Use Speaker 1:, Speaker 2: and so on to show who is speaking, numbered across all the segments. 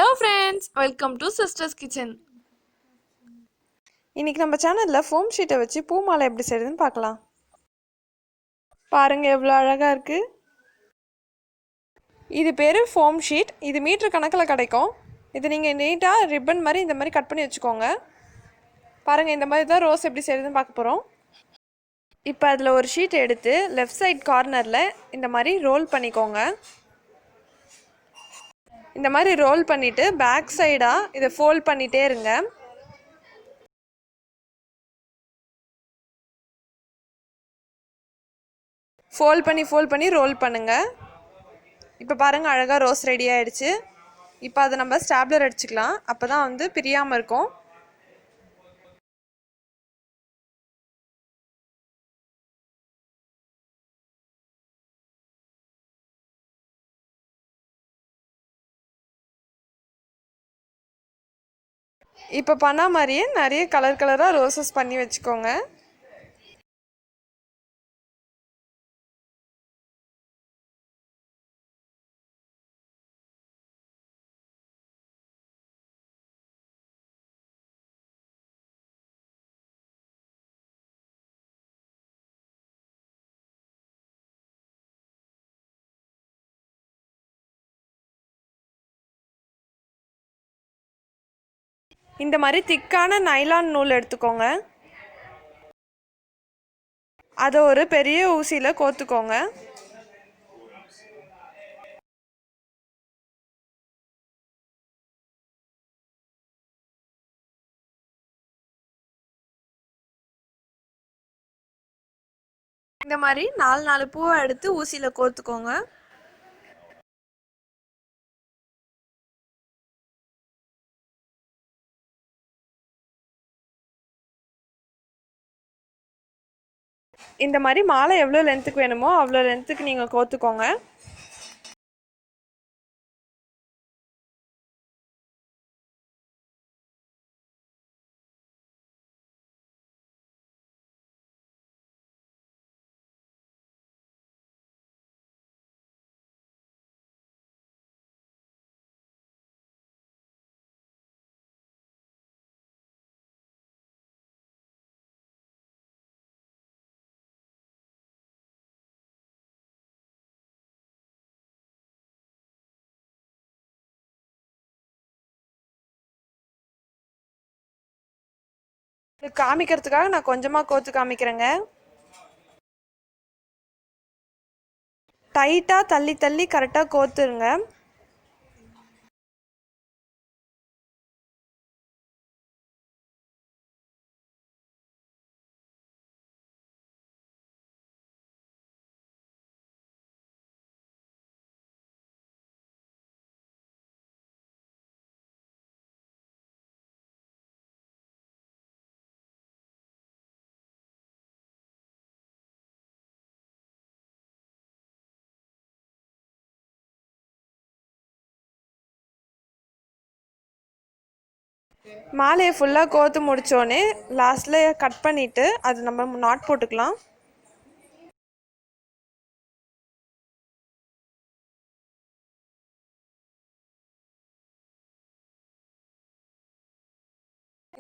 Speaker 1: Hello friends, welcome to Sister's Kitchen.
Speaker 2: இன்னைக்கு நம்ம சேனல்ல ஃபோம் ஷீட்டை வச்சு பூ மாலை எப்படி செய்யறதுன்னு பார்க்கலாம். பாருங்க எவ்வளோ அழகா இருக்கு. இது பேரு ஃபோம் ஷீட். இது மீட்டர் கணக்கில் கிடைக்கும். இது நீங்கள் நீட்டாக ரிப்பன் மாதிரி இந்த மாதிரி கட் பண்ணி வச்சுக்கோங்க. பாருங்க இந்த மாதிரி தான் ரோஸ் எப்படி செய்யறதுன்னு பார்க்க போகிறோம். இப்போ அதில் ஒரு ஷீட் எடுத்து லெஃப்ட் சைட் கார்னரில் இந்த மாதிரி ரோல் பண்ணிக்கோங்க. இந்த மாதிரி ரோல் பண்ணிவிட்டு பேக் சைடாக இதை ஃபோல்ட் பண்ணிகிட்டே இருங்க. ஃபோல்ட் பண்ணி ரோல் பண்ணுங்கள். இப்போ பாருங்கள் அழகாக ரோஸ் ரெடி ஆகிடுச்சு. இப்போ அதை நம்ம ஸ்டாப்லர் அடிச்சுக்கலாம். அப்போ தான் வந்து பிரியாமல் இருக்கும். இப்போ பண்ண மாதிரியே நிறைய கலராக ரோசஸ் பண்ணி வச்சுக்கோங்க. இந்த மாதிரி திக்கான நைலான் நூல் எடுத்துக்கோங்க. அதை ஒரு பெரிய ஊசியில் கோத்துக்கோங்க. இந்த மாதிரி 4 பூவை எடுத்து ஊசியில் கோத்துக்கோங்க. இந்த மாதிரி மாலை எவ்வளோ லென்த்துக்கு வேணுமோ அவ்வளோ லென்த்துக்கு நீங்கள் கோத்துக்கோங்க. காமிக்கிறதுக்காக நான் கொஞ்சமாக கோத்து காமிக்கிறேங்க. டைட்டாக தள்ளி கரெக்டாக கோத்துருங்க. மாலையை ஃபுல்லாக கோத்து முடித்தோடனே லாஸ்ட்டில் கட் பண்ணிவிட்டு அது நம்ம நாட் போட்டுக்கலாம்.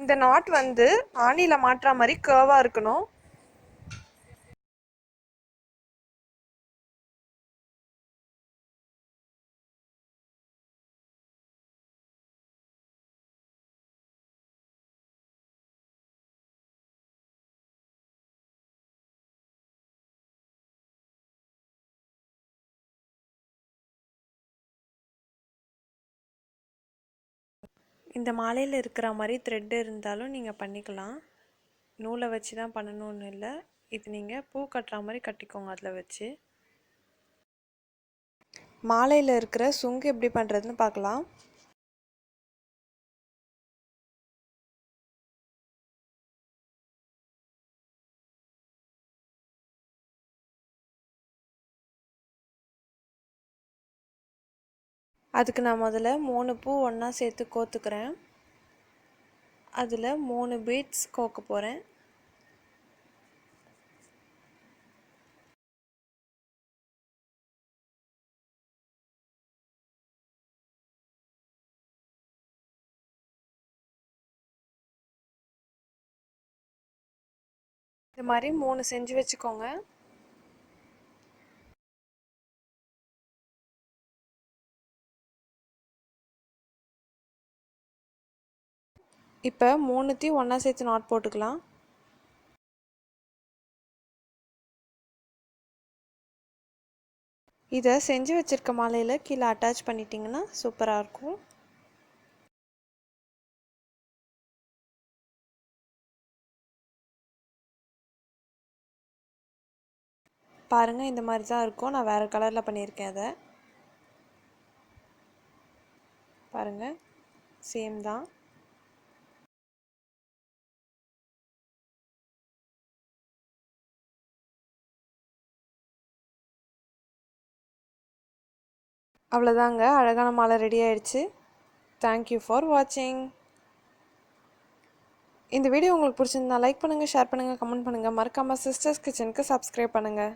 Speaker 2: இந்த நாட் வந்து ஆணியில் மாட்டுற மாதிரி கர்வாக இருக்கணும். இந்த மாலையில் இருக்கிற மாதிரி த்ரெட் இருந்தாலும் நீங்கள் பண்ணிக்கலாம். நூலை வச்சு தான் பண்ணணும்னு இல்லை. இது நீங்கள் பூ கட்டுற மாதிரி கட்டிக்கோங்க. அதில் வச்சு மாலையில் இருக்கிற சுங்கு எப்படி பண்ணுறதுன்னு பார்க்கலாம். அதுக்கு நான் முதல்ல 3 பூ ஒன்றா சேர்த்து கோத்துக்கிறேன். அதில் 3 பீட்ஸ் கோக்க போகிறேன். இது மாதிரி 3 செஞ்சு வச்சுக்கோங்க. இப்போ 3த்தையும் ஒன்றா சேர்த்து நாட் போட்டுக்கலாம். இதை செஞ்சு வச்சுருக்க மாலையில் கீழே அட்டாச் பண்ணிட்டிங்கன்னா சூப்பராக இருக்கும். பாருங்கள், இந்த மாதிரி தான் இருக்கும். நான் வேறு கலரில் பண்ணியிருக்கேன். அதை பாருங்கள், சேம் தான். அவ்வளோதாங்க, அழகான மாலை ரெடி ஆயிடுச்சு. தேங்க்யூ ஃபார் வாட்சிங். இந்த வீடியோ உங்களுக்கு பிடிச்சிருந்தா லைக் பண்ணுங்கள், ஷேர் பண்ணுங்கள், கமெண்ட் பண்ணுங்கள். மறக்காமல் சிஸ்டர்ஸ் கிச்சனுக்கு சப்ஸ்கிரைப் பண்ணுங்கள்.